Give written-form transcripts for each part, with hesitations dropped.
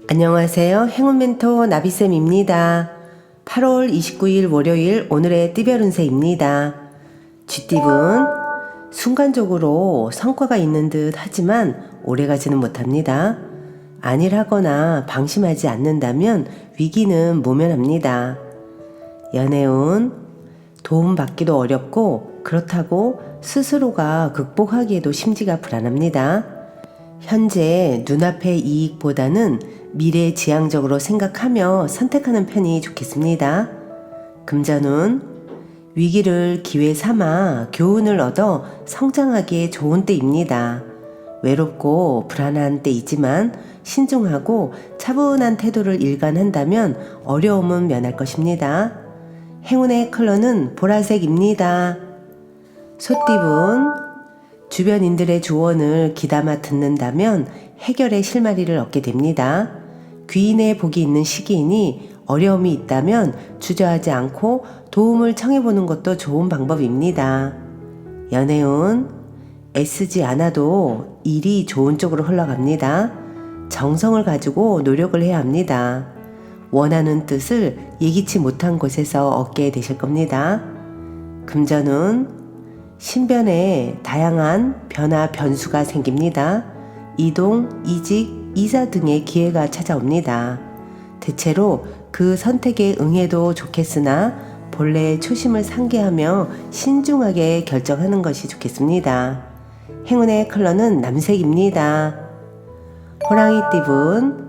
안녕하세요. 행운 멘토 나비쌤입니다. 8월 29일 월요일 오늘의 띠별 운세입니다. 쥐띠분 순간적으로 성과가 있는 듯 하지만 오래가지는 못합니다. 안일하거나 방심하지 않는다면 위기는 모면합니다. 연애운 도움받기도 어렵고 그렇다고 스스로가 극복하기에도 심지가 불안합니다. 현재 눈앞의 이익보다는 미래지향적으로 생각하며 선택하는 편이 좋겠습니다. 금전운 위기를 기회 삼아 교훈을 얻어 성장하기에 좋은 때입니다. 외롭고 불안한 때이지만 신중하고 차분한 태도를 일관한다면 어려움은 면할 것입니다. 행운의 컬러는 보라색입니다. 소띠분 주변인들의 조언을 귀담아 듣는다면 해결의 실마리를 얻게 됩니다. 귀인의 복이 있는 시기이니 어려움이 있다면 주저하지 않고 도움을 청해보는 것도 좋은 방법입니다. 연애운 애쓰지 않아도 일이 좋은 쪽으로 흘러갑니다. 정성을 가지고 노력을 해야 합니다. 원하는 뜻을 예기치 못한 곳에서 얻게 되실 겁니다. 금전운 신변에 다양한 변화 변수가 생깁니다. 이동, 이직, 이사 등의 기회가 찾아옵니다. 대체로 그 선택에 응해도 좋겠으나 본래의 초심을 상기하며 신중하게 결정하는 것이 좋겠습니다. 행운의 컬러는 남색입니다. 호랑이띠분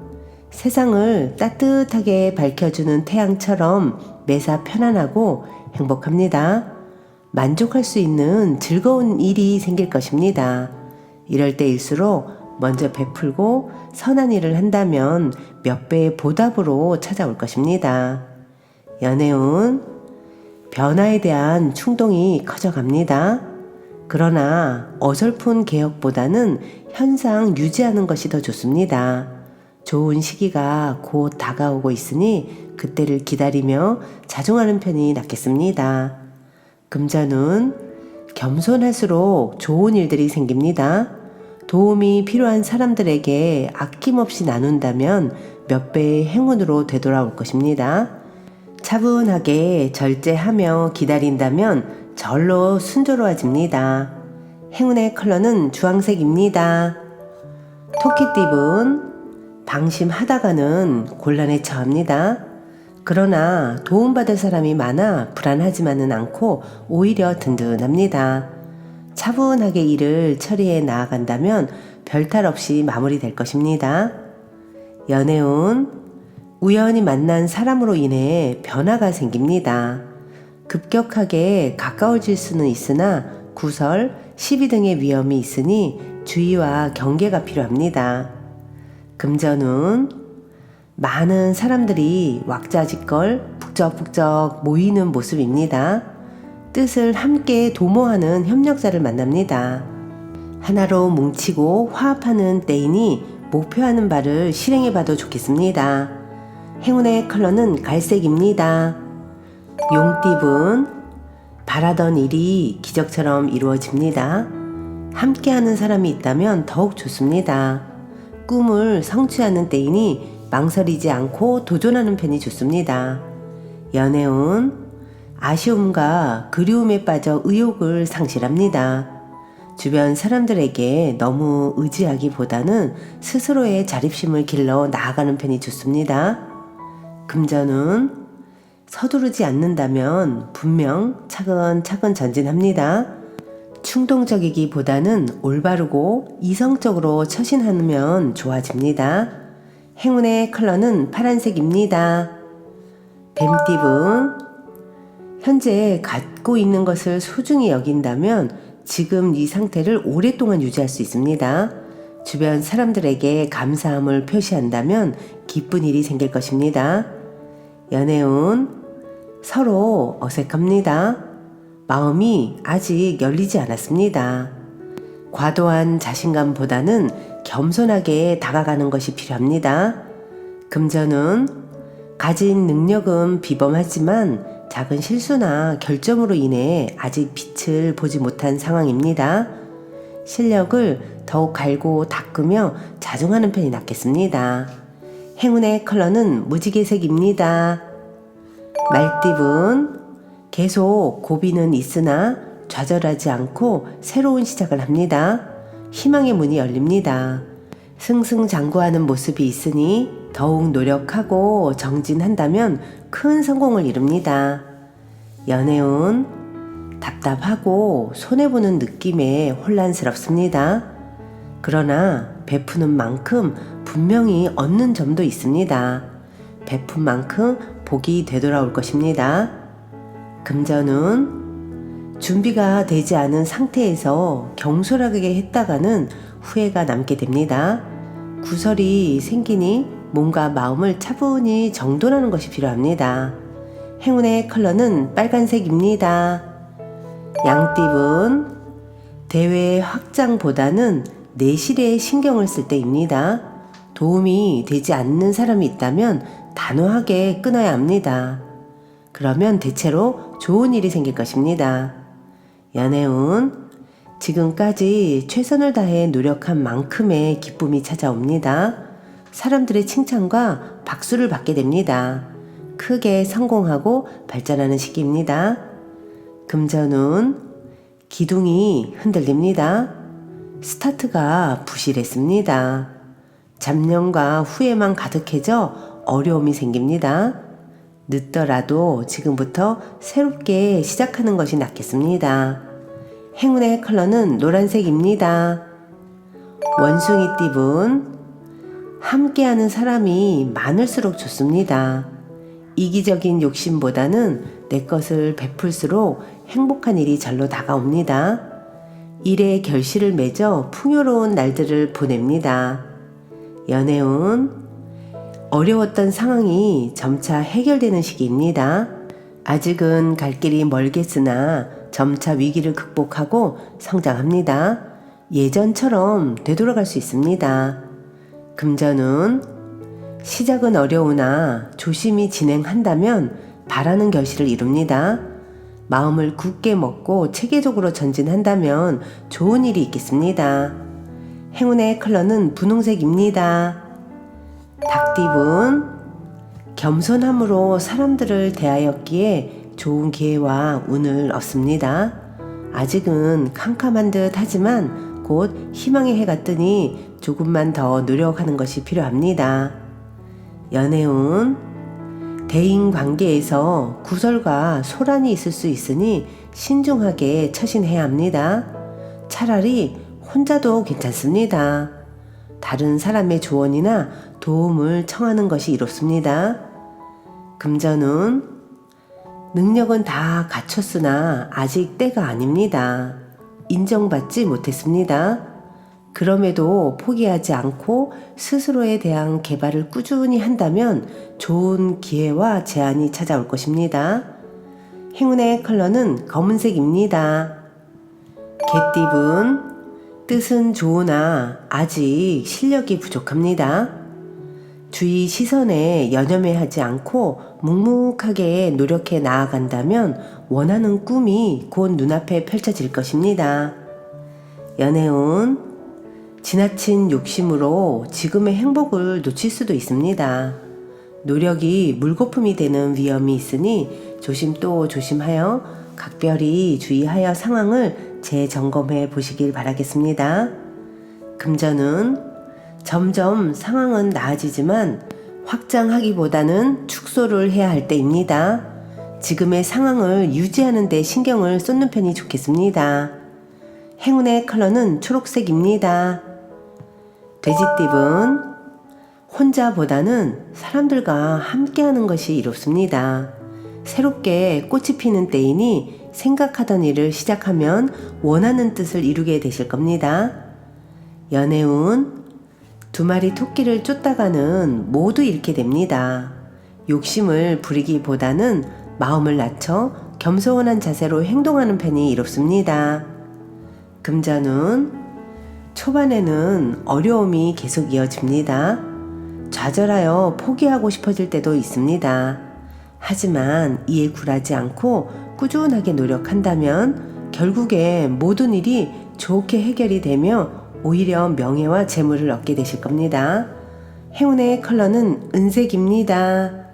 세상을 따뜻하게 밝혀주는 태양처럼 매사 편안하고 행복합니다. 만족할 수 있는 즐거운 일이 생길 것입니다. 이럴 때일수록 먼저 베풀고 선한 일을 한다면 몇 배의 보답으로 찾아올 것입니다. 연애운 변화에 대한 충동이 커져갑니다. 그러나 어설픈 개혁보다는 현상 유지하는 것이 더 좋습니다. 좋은 시기가 곧 다가오고 있으니 그때를 기다리며 자중하는 편이 낫겠습니다. 금전운 겸손할수록 좋은 일들이 생깁니다. 도움이 필요한 사람들에게 아낌없이 나눈다면 몇 배의 행운으로 되돌아올 것입니다. 차분하게 절제하며 기다린다면 절로 순조로워집니다. 행운의 컬러는 주황색입니다. 토끼띠분 방심하다가는 곤란에 처합니다. 그러나 도움받을 사람이 많아 불안하지만은 않고 오히려 든든합니다. 차분하게 일을 처리해 나아간다면 별탈 없이 마무리될 것입니다. 연애운 우연히 만난 사람으로 인해 변화가 생깁니다. 급격하게 가까워질 수는 있으나 구설, 시비 등의 위험이 있으니 주의와 경계가 필요합니다. 금전운 많은 사람들이 왁자지껄 북적북적 모이는 모습입니다. 뜻을 함께 도모하는 협력자를 만납니다. 하나로 뭉치고 화합하는 때이니 목표하는 바를 실행해봐도 좋겠습니다. 행운의 컬러는 갈색입니다. 용띠분 바라던 일이 기적처럼 이루어집니다. 함께하는 사람이 있다면 더욱 좋습니다. 꿈을 성취하는 때이니 망설이지 않고 도전하는 편이 좋습니다. 연애운 아쉬움과 그리움에 빠져 의욕을 상실합니다. 주변 사람들에게 너무 의지하기보다는 스스로의 자립심을 길러 나아가는 편이 좋습니다. 금전운 서두르지 않는다면 분명 차근차근 전진합니다. 충동적이기보다는 올바르고 이성적으로 처신하면 좋아집니다. 행운의 컬러는 파란색입니다. 뱀띠분 현재 갖고 있는 것을 소중히 여긴다면 지금 이 상태를 오랫동안 유지할 수 있습니다. 주변 사람들에게 감사함을 표시한다면 기쁜 일이 생길 것입니다. 연애운 서로 어색합니다. 마음이 아직 열리지 않았습니다. 과도한 자신감보다는 겸손하게 다가가는 것이 필요합니다. 금전운 가진 능력은 비범하지만 작은 실수나 결정으로 인해 아직 빛을 보지 못한 상황입니다. 실력을 더욱 갈고 닦으며 자중하는 편이 낫겠습니다. 행운의 컬러는 무지개색입니다. 말띠분, 계속 고비는 있으나 좌절하지 않고 새로운 시작을 합니다. 희망의 문이 열립니다. 승승장구하는 모습이 있으니 더욱 노력하고 정진한다면 큰 성공을 이룹니다. 연애운, 답답하고 손해보는 느낌에 혼란스럽습니다. 그러나 베푸는 만큼 분명히 얻는 점도 있습니다. 베푼 만큼 복이 되돌아올 것입니다. 금전운, 준비가 되지 않은 상태에서 경솔하게 했다가는 후회가 남게 됩니다. 구설이 생기니 몸과 마음을 차분히 정돈하는 것이 필요합니다. 행운의 컬러는 빨간색입니다. 양띠분, 대회 확장보다는 내실에 신경을 쓸 때입니다. 도움이 되지 않는 사람이 있다면 단호하게 끊어야 합니다. 그러면 대체로 좋은 일이 생길 것입니다. 연애운, 지금까지 최선을 다해 노력한 만큼의 기쁨이 찾아옵니다. 사람들의 칭찬과 박수를 받게 됩니다. 크게 성공하고 발전하는 시기입니다. 금전운, 기둥이 흔들립니다. 스타트가 부실했습니다. 잡념과 후회만 가득해져 어려움이 생깁니다. 늦더라도 지금부터 새롭게 시작하는 것이 낫겠습니다. 행운의 컬러는 노란색입니다. 원숭이띠분, 함께하는 사람이 많을수록 좋습니다. 이기적인 욕심보다는 내 것을 베풀수록 행복한 일이 절로 다가옵니다. 일의 결실을 맺어 풍요로운 날들을 보냅니다. 연애운, 어려웠던 상황이 점차 해결되는 시기입니다. 아직은 갈 길이 멀겠으나 점차 위기를 극복하고 성장합니다. 예전처럼 되돌아갈 수 있습니다. 금전운, 시작은 어려우나 조심히 진행한다면 바라는 결실을 이룹니다. 마음을 굳게 먹고 체계적으로 전진한다면 좋은 일이 있겠습니다. 행운의 컬러는 분홍색입니다. 닭띠분, 겸손함으로 사람들을 대하였기에 좋은 기회와 운을 얻습니다. 아직은 캄캄한 듯 하지만 곧 희망의 해가 뜨니 조금만 더 노력하는 것이 필요합니다. 연애운, 대인 관계에서 구설과 소란이 있을 수 있으니 신중하게 처신해야 합니다. 차라리 혼자도 괜찮습니다. 다른 사람의 조언이나 도움을 청하는 것이 이롭습니다. 금전운, 능력은 다 갖췄으나 아직 때가 아닙니다. 인정받지 못했습니다. 그럼에도 포기하지 않고 스스로에 대한 개발을 꾸준히 한다면 좋은 기회와 제안이 찾아올 것입니다. 행운의 컬러는 검은색입니다. 개띠분, 뜻은 좋으나 아직 실력이 부족합니다. 주위 시선에 연연해하지 않고 묵묵하게 노력해 나아간다면 원하는 꿈이 곧 눈앞에 펼쳐질 것입니다. 연애운, 지나친 욕심으로 지금의 행복을 놓칠 수도 있습니다. 노력이 물거품이 되는 위험이 있으니 조심 또 조심하여 각별히 주의하여 상황을 재점검해 보시길 바라겠습니다. 금전은 점점 상황은 나아지지만 확장하기보다는 축소를 해야 할 때입니다. 지금의 상황을 유지하는 데 신경을 쏟는 편이 좋겠습니다. 행운의 컬러는 초록색입니다. 돼지띠분, 혼자보다는 사람들과 함께하는 것이 이롭습니다. 새롭게 꽃이 피는 때이니 생각하던 일을 시작하면 원하는 뜻을 이루게 되실 겁니다. 연애운, 두 마리 토끼를 쫓다가는 모두 잃게 됩니다. 욕심을 부리기보다는 마음을 낮춰 겸손한 자세로 행동하는 편이 이롭습니다. 금전운, 초반에는 어려움이 계속 이어집니다. 좌절하여 포기하고 싶어질 때도 있습니다. 하지만 이에 굴하지 않고 꾸준하게 노력한다면 결국에 모든 일이 좋게 해결이 되며 오히려 명예와 재물을 얻게 되실 겁니다. 행운의 컬러는 은색입니다.